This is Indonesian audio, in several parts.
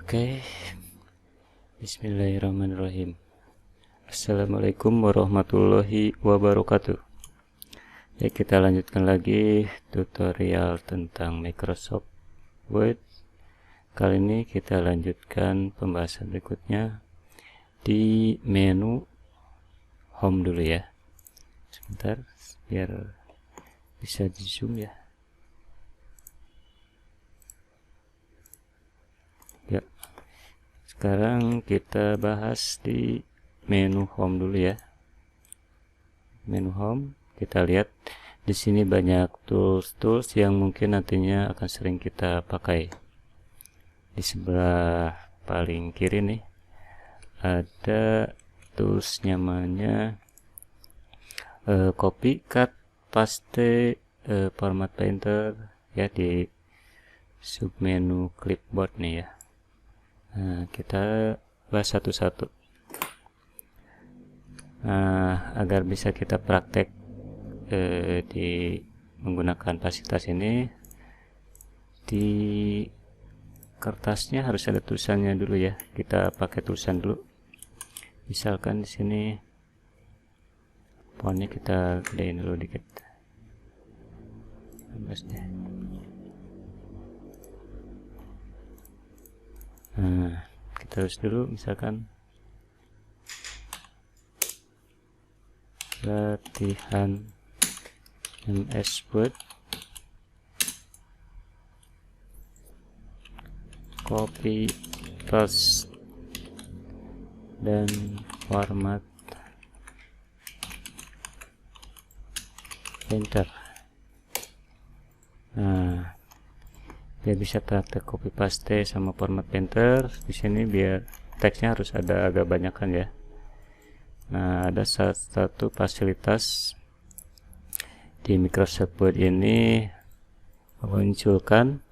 Oke, bismillahirrahmanirrahim. Assalamualaikum warahmatullahi wabarakatuh. Ya, kita lanjutkan lagi tutorial tentang Microsoft Word. Kali ini kita lanjutkan pembahasan berikutnya di menu Home dulu ya. Sebentar, biar bisa di zoom ya. Ya, sekarang kita bahas di menu Home dulu ya. Menu Home, kita lihat di sini banyak tools yang mungkin nantinya akan sering kita pakai. Di sebelah paling kiri nih ada tools namanya copy, cut, paste, format painter ya, di submenu clipboard nih ya. Nah, kita bahas satu-satu. Nah, agar bisa kita praktek di menggunakan fasilitas ini, di kertasnya harus ada tulisannya dulu ya. Kita pakai tulisan dulu. Misalkan di sini fontnya kita gedein dulu dikit. Nah, kita tulis dulu, misalkan latihan MS Word copy, paste, dan format painter. Nah, biar bisa praktek copy paste sama format painter di sini, biar teksnya harus ada agak banyakan ya. Nah, ada satu fasilitas di Microsoft Word ini memunculkan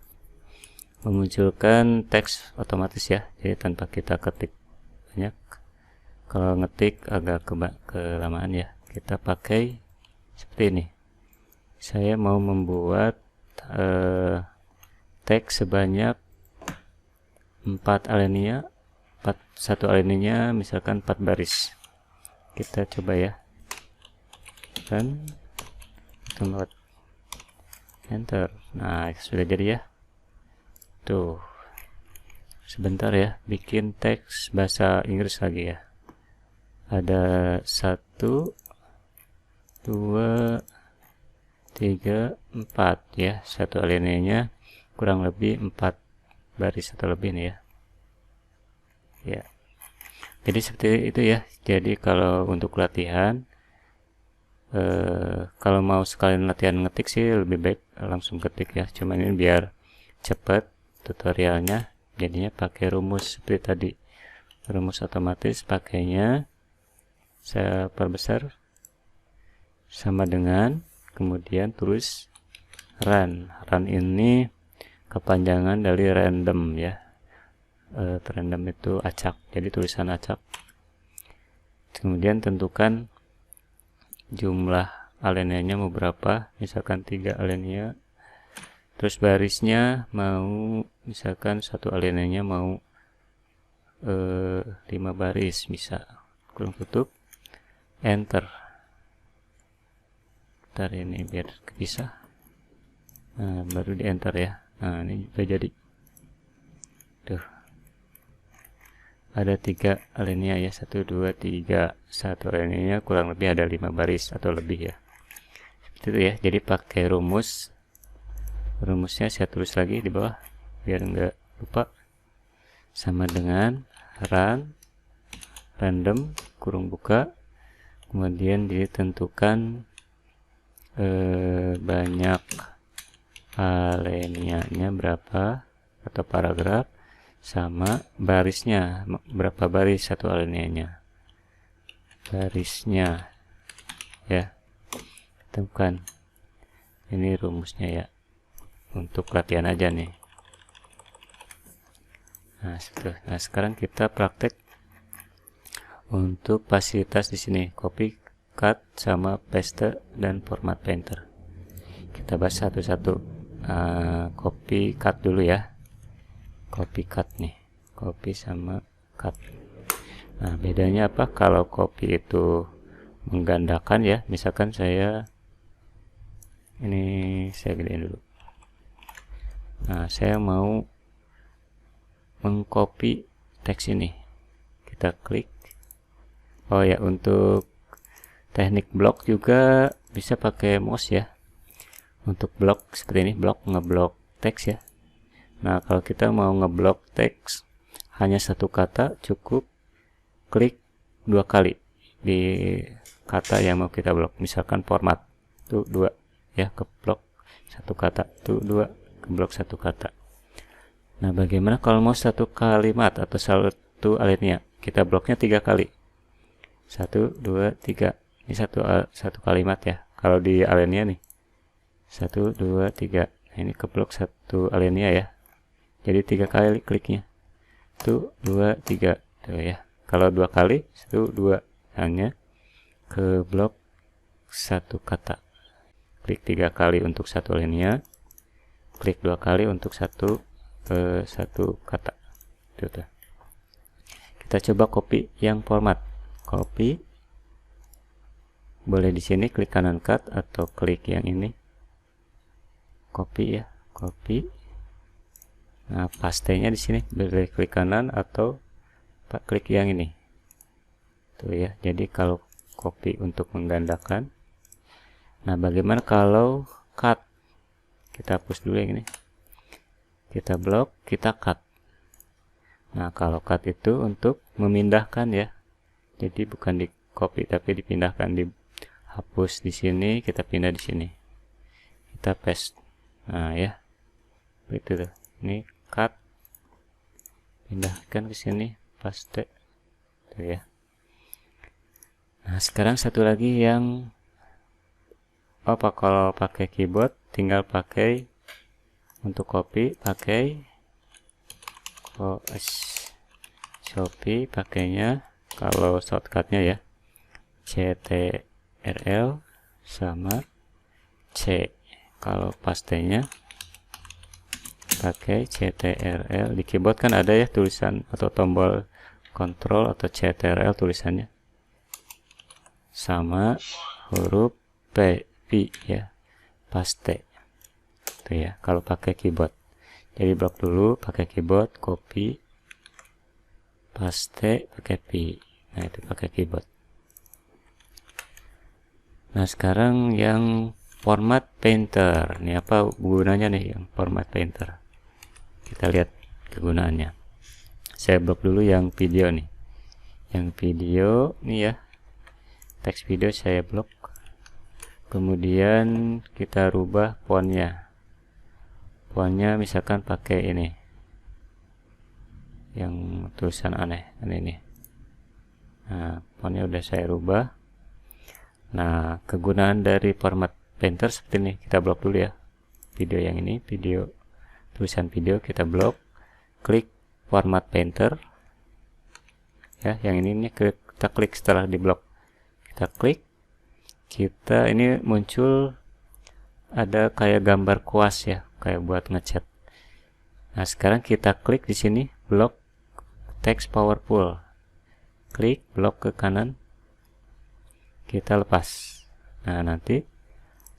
teks otomatis ya, jadi tanpa kita ketik banyak. Kalau ngetik agak kelamaan ya, kita pakai seperti ini. Saya mau membuat teks sebanyak 4 alinea, satu alinea misalkan 4 baris. Kita coba ya, dan tempat enter. Nah, sudah jadi ya. Tuh, sebentar ya, bikin teks bahasa Inggris lagi ya. Ada 1, 2, 3, 4 ya, satu alineanya kurang lebih 4 baris atau lebih nih ya. Ya, jadi seperti itu ya. Jadi kalau untuk latihan, kalau mau sekalian latihan ngetik sih lebih baik langsung ketik ya. Cuman ini biar cepat tutorialnya, jadinya pakai rumus seperti tadi. Rumus otomatis pakainya saya perbesar sama dengan, kemudian tulis run. Run ini kepanjangan dari random ya. Random itu acak, jadi tulisan acak. Kemudian tentukan jumlah alineanya mau berapa, misalkan 3 alinea. Terus barisnya mau, misalkan satu alineanya mau 5 baris, bisa. Kurung tutup, enter. Ntar ini biar kepisah. Nah, baru di enter ya. Nah, ini udah jadi. Tuh, ada 3 alinea ya, 1, 2, 3. Satu alinea kurang lebih ada 5 baris atau lebih ya. Seperti itu ya. Jadi pakai rumusnya saya tulis lagi di bawah biar enggak lupa. Sama dengan run random kurung buka, kemudian ditentukan banyak alineanya berapa atau paragraf, sama barisnya berapa baris satu alineanya, barisnya ya. Tentukan. Ini rumusnya ya, untuk latihan aja nih. Nah, sekarang kita praktek untuk fasilitas di sini, copy, cut, sama paste, dan format painter. Kita bahas satu-satu. Copy, cut dulu ya. Copy, cut nih. copy sama cut. Nah, bedanya apa? Kalau copy itu menggandakan ya, misalkan saya gedein dulu. Nah, saya mau mengcopy teks ini, kita klik. Oh ya, untuk teknik blok juga bisa pakai mouse ya. Untuk blok seperti ini, blok ngeblok teks ya. Nah, kalau kita mau ngeblok teks hanya satu kata, cukup klik 2 kali di kata yang mau kita blok. Misalkan format tuh 2 ya, ke blok satu kata, tuh 2 ke blok satu kata. Nah, bagaimana kalau mau satu kalimat atau satu alinea? Kita bloknya 3 kali. 1 2 3. Ini satu kalimat ya. Kalau di alinea nih 1 2 3. Nah, ini ke blok satu alinea ya. Jadi 3 kali kliknya. 1 2 3 tuh ya. Kalau 2 kali 1 2 hanya ke blok satu kata. Klik 3 kali untuk satu alinea. Klik 2 kali untuk satu kata. Tuh. Kita coba copy yang format. Copy. Boleh di sini klik kanan cut atau klik yang ini. Copy ya, copy. Nah, pastenya di sini boleh klik kanan atau klik yang ini. Tuh ya. Jadi kalau copy untuk menggandakan. Nah, bagaimana kalau cut? Kita hapus dulu yang ini. Kita blok, kita cut. Nah, kalau cut itu untuk memindahkan ya. Jadi bukan di copy tapi dipindahkan, dihapus di sini, kita pindah di sini. Kita paste. Nah, ya. Begitu tuh. Ini cut. Pindahkan ke sini, paste. Tuh ya. Nah, sekarang satu lagi yang kalau pakai keyboard tinggal pakai untuk copy, pakai copy, pakainya kalau shortcutnya ya CTRL sama C. Kalau pastenya pakai CTRL. Di keyboard kan ada ya tulisan atau tombol kontrol atau CTRL tulisannya, sama huruf P ya, paste. Itu ya kalau pakai keyboard. Jadi blok dulu pakai keyboard, copy, paste pakai P. Nah, itu pakai keyboard. Nah, sekarang yang format painter. Ini apa gunanya nih yang format painter? Kita lihat kegunaannya. Saya blok dulu yang video nih. Yang video nih ya. Teks video saya blok. Kemudian kita rubah fontnya. Fontnya misalkan pakai ini. Yang tulisan aneh ini. Nah, fontnya udah saya rubah. Nah, kegunaan dari format painter seperti ini. Kita blok dulu ya. Video yang ini, video tulisan video kita blok. Klik format painter. Ya, yang ini kita klik setelah di blok. Kita klik. Kita ini muncul ada kayak gambar kuas ya, kayak buat ngecat. Nah, sekarang kita klik di sini blok text powerful. Klik blok ke kanan. Kita lepas. Nah, nanti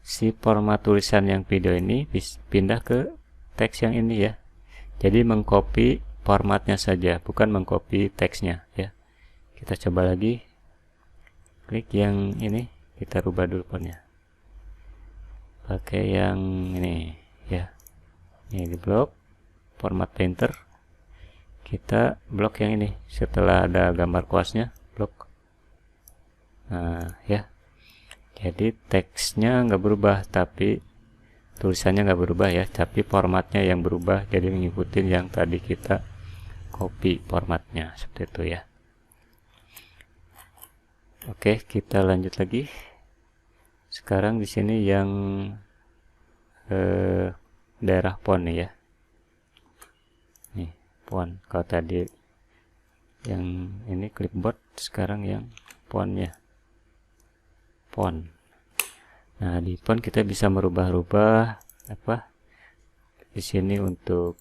si format tulisan yang video ini pindah ke teks yang ini ya. Jadi mengcopy formatnya saja, bukan mengcopy teksnya ya. Kita coba lagi. Klik yang ini, kita rubah dulu fontnya. Pakai yang ini ya. Ini di blok format painter. Kita blok yang ini. Setelah ada gambar kuasnya, blok. Nah, ya. Jadi teksnya nggak berubah, tapi tulisannya nggak berubah ya, tapi formatnya yang berubah. Jadi mengikuti yang tadi kita copy formatnya seperti itu ya. Oke, kita lanjut lagi. Sekarang di sini yang daerah font nih ya. Nih, font. Kalau tadi yang ini clipboard, sekarang yang fontnya. Font. Nah, di font kita bisa merubah-rubah apa? Di sini untuk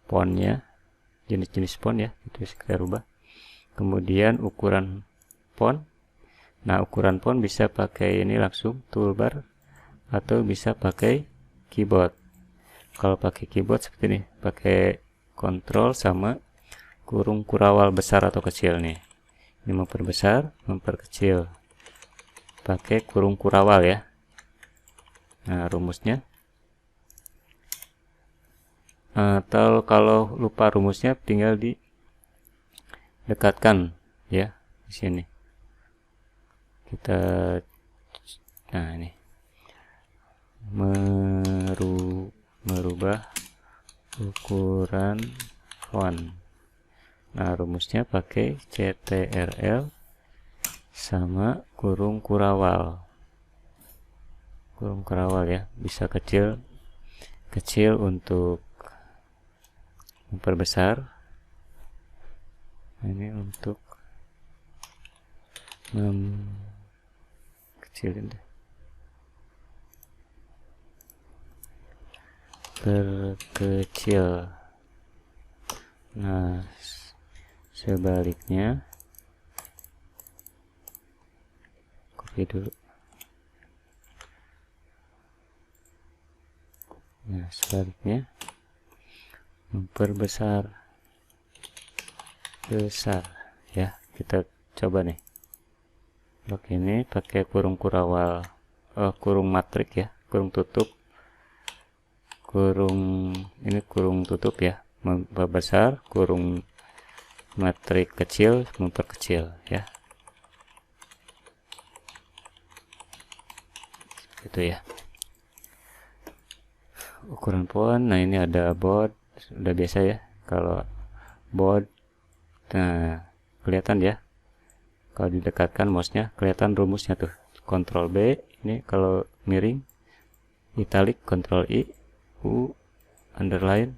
fontnya jenis-jenis font ya, itu kita rubah. Kemudian ukuran font. Nah, ukuran font bisa pakai ini langsung toolbar atau bisa pakai keyboard. Kalau pakai keyboard seperti ini, pakai kontrol sama kurung kurawal besar atau kecil nih. Ini memperbesar, memperkecil. Pakai kurung kurawal ya. Nah, rumusnya. Atau kalau lupa rumusnya tinggal didekatkan ya di sini. Kita ini merubah ukuran font. Nah, rumusnya pakai CTRL sama kurung kurawal. Kurung kurawal ya, bisa kecil untuk memperbesar. Ini untuk kecilin deh. Perkecil. Nah, sebaliknya copy dulu. Nah, sebaliknya memperbesar besar ya. Kita coba nih. Blok ini pakai kurung kurawal, kurung matrik ya, kurung tutup. Ini kurung tutup ya, memperbesar, kurung matrik kecil, memperkecil ya. Itu ya. Ukuran font. Nah, ini ada bold, udah biasa ya. Kalau bold, nah kelihatan ya. Kalau didekatkan mouse-nya kelihatan rumusnya tuh. Ctrl B, ini kalau miring, italic, Ctrl I, U, underline.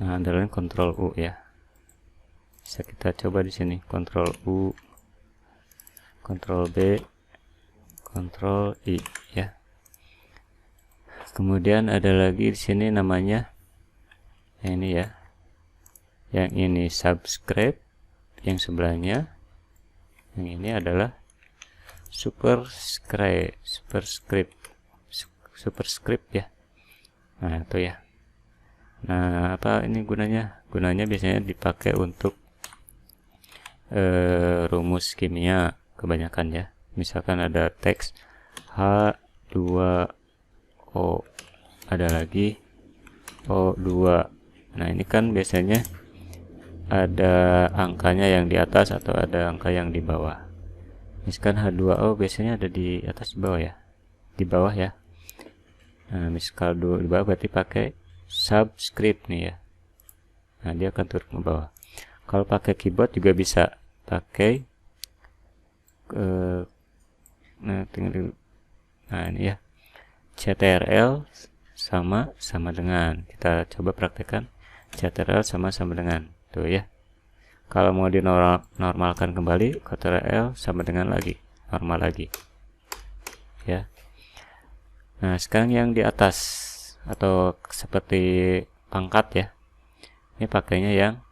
Nah, underline Ctrl U ya. Bisa kita coba di sini, Ctrl U, Ctrl B, Ctrl I ya. Kemudian ada lagi di sini namanya ini ya. Yang ini subscribe, yang sebelahnya yang ini adalah superscript ya. Nah, itu ya. Nah, apa ini gunanya? Gunanya biasanya dipakai untuk rumus kimia kebanyakan ya. Misalkan ada teks H2O, ada lagi O2. Nah, ini kan biasanya ada angkanya yang di atas atau ada angka yang di bawah. Misalkan H2O biasanya ada di atas, di bawah ya. Di bawah ya. Nah, misalkan di bawah berarti pakai subscript nih ya. Nah, dia akan turun ke bawah. Kalau pakai keyboard juga bisa pakai nah ini ya, CTRL sama dengan. Kita coba praktekkan CTRL sama dengan tuh ya. Kalau mau dinormalkan kembali, CTRL sama dengan lagi, normal lagi ya. Nah, sekarang yang di atas atau seperti pangkat ya, ini pakainya yang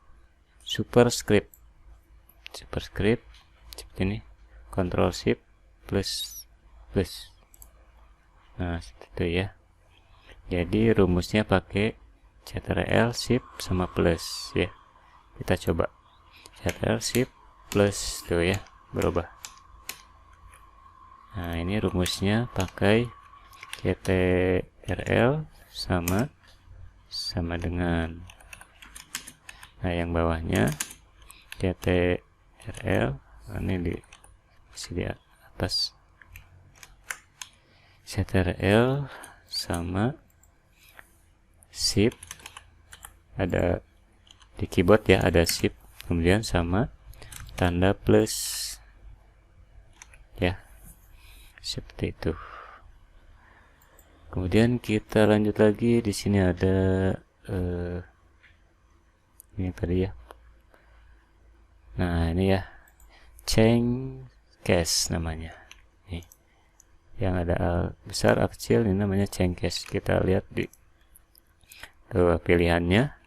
superscript seperti ini, Ctrl Shift plus. Nah, seperti itu ya. Jadi rumusnya pakai CTRL Shift sama plus ya. Kita coba CTRL Shift plus tuh ya, berubah. Nah, ini rumusnya pakai CTRL sama dengan. Nah, yang bawahnya CTRL, ini di atas, CTRL sama Shift, ada di keyboard ya, ada Shift kemudian sama tanda plus ya, seperti itu. Kemudian kita lanjut lagi, di sini ada ini tadi ya. Nah, ini ya, change case namanya. Nih, yang ada A besar, A kecil, ini namanya change case. Kita lihat di pilihannya.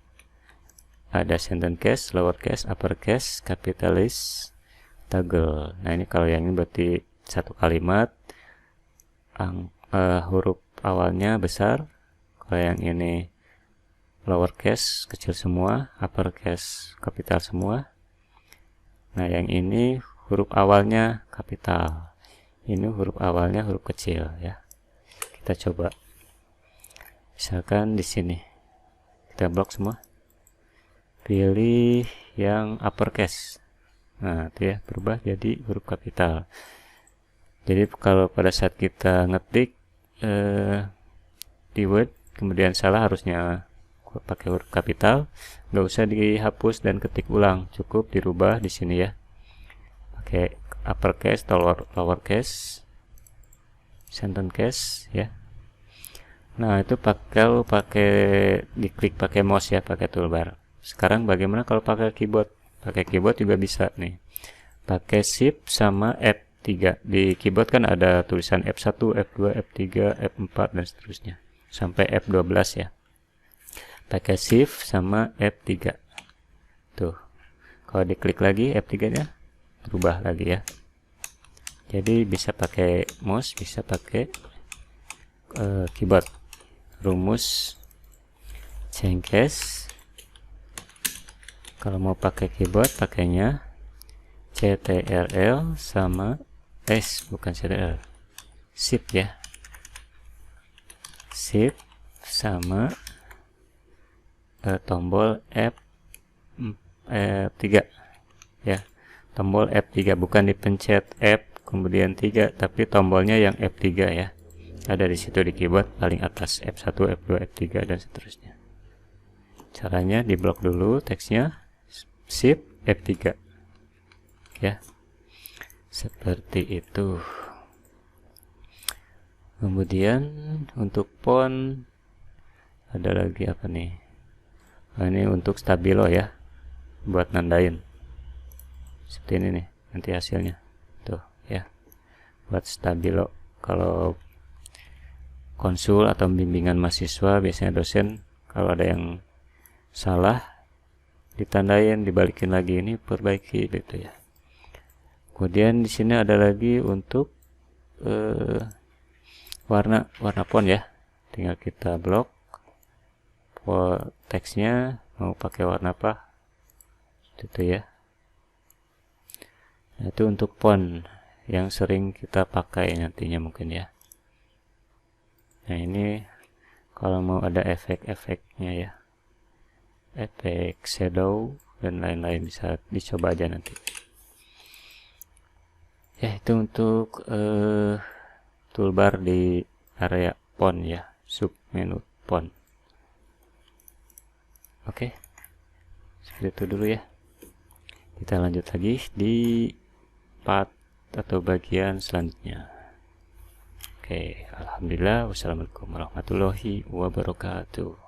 ada sentence case, lowercase, uppercase, capitalis, toggle. Nah ini kalau yang ini berarti satu kalimat, huruf awalnya besar. Kalau yang ini lowercase kecil semua, uppercase kapital semua. Nah yang ini huruf awalnya kapital, ini huruf awalnya huruf kecil ya. Kita coba, misalkan di sini kita blok semua, pilih yang uppercase. Nah itu ya, berubah jadi huruf kapital. Jadi kalau pada saat kita ngetik di Word kemudian salah, harusnya pakai huruf kapital, nggak usah dihapus dan ketik ulang, cukup dirubah di sini ya, pakai uppercase atau lowercase, sentence case ya. Nah itu pakai diklik pakai mouse ya, pakai toolbar. Sekarang bagaimana kalau pakai keyboard? Pakai keyboard juga bisa nih, pakai shift sama F3. Di keyboard kan ada tulisan F1, F2, F3, F4 dan seterusnya sampai F12 ya. Pakai shift sama F3 tuh, kalau diklik lagi F3 nya berubah lagi ya. Jadi bisa pakai mouse, bisa pakai keyboard. Rumus change case, kalau mau pakai keyboard pakainya CTRL sama S, bukan CTRL, shift ya, shift sama tombol F3 ya, tombol F3, bukan dipencet F kemudian 3, tapi tombolnya yang F3 ya, ada di situ di keyboard paling atas, F1, F2, F3 dan seterusnya. Caranya diblok dulu teksnya, shift F3 ya, seperti itu. Kemudian untuk font ada lagi apa nih? Nah, ini untuk stabilo ya, buat nandain seperti ini nih nanti hasilnya tuh ya, buat stabilo. Kalau konsul atau bimbingan mahasiswa, biasanya dosen kalau ada yang salah ditandain, dibalikin lagi, ini perbaiki gitu ya. Kemudian di sini ada lagi untuk warna font ya, tinggal kita blok teksnya mau pakai warna apa itu ya. Nah, itu untuk font yang sering kita pakai nantinya mungkin ya. Nah ini kalau mau ada efek-efeknya ya, efek shadow dan lain-lain, bisa dicoba aja nanti ya. Itu untuk toolbar di area font ya, sub menu font. Oke, seperti itu dulu ya. Kita lanjut lagi di part atau bagian selanjutnya. Oke, alhamdulillah, wassalamualaikum warahmatullahi wabarakatuh.